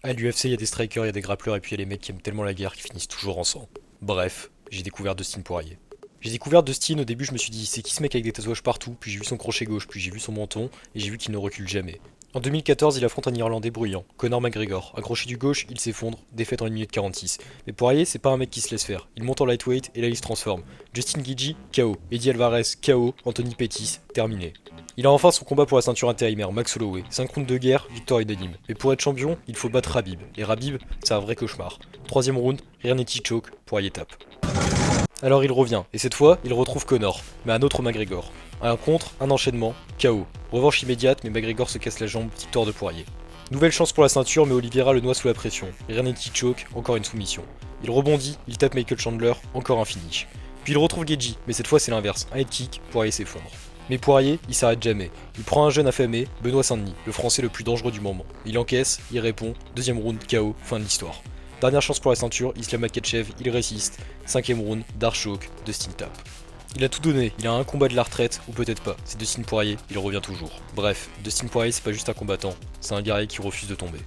À l'UFC, il y a des strikers, il y a des grappleurs et puis il y a les mecs qui aiment tellement la guerre qu'ils finissent toujours en sang. Bref, j'ai découvert Dustin Poirier. J'ai découvert Dustin, au début je me suis dit c'est qui ce mec avec des tatouages partout, puis j'ai vu son crochet gauche, puis j'ai vu son menton, et j'ai vu qu'il ne recule jamais. En 2014, il affronte un Irlandais bruyant, Conor McGregor. À crochet du gauche, il s'effondre, défaite en 1 minute 46. Mais Poirier, c'est pas un mec qui se laisse faire. Il monte en lightweight et là il se transforme. Justin Gaethje, KO. Eddie Alvarez, KO. Anthony Pettis, terminé. Il a enfin son combat pour la ceinture intérimaire, Max Holloway. 5 rounds de guerre, victoire unanime. Mais pour être champion, il faut battre Rabib. Et Rabib, c'est un vrai cauchemar. Troisième round, Rear-Naked choke, Poirier tape. Alors il revient, et cette fois, il retrouve Conor, mais un autre McGregor. Un contre, un enchaînement, KO. Revanche immédiate, mais McGregor se casse la jambe, victoire de Poirier. Nouvelle chance pour la ceinture, mais Oliveira le noie sous la pression. Rear-Naked choke, encore une soumission. Il rebondit, il tape Michael Chandler, encore un finish. Puis il retrouve Gaethje, mais cette fois c'est l'inverse, un head kick, Poirier s'effondre. Mais Poirier, il s'arrête jamais. Il prend un jeune affamé, Benoît Saint-Denis, le français le plus dangereux du moment. Il encaisse, il répond, deuxième round, KO, fin de l'histoire. Dernière chance pour la ceinture, Islam Makhachev, il résiste. Cinquième round, Dark Choke, Dustin tape. Il a tout donné, il a un combat de la retraite, ou peut-être pas. C'est Dustin Poirier, il revient toujours. Bref, Dustin Poirier c'est pas juste un combattant, c'est un guerrier qui refuse de tomber.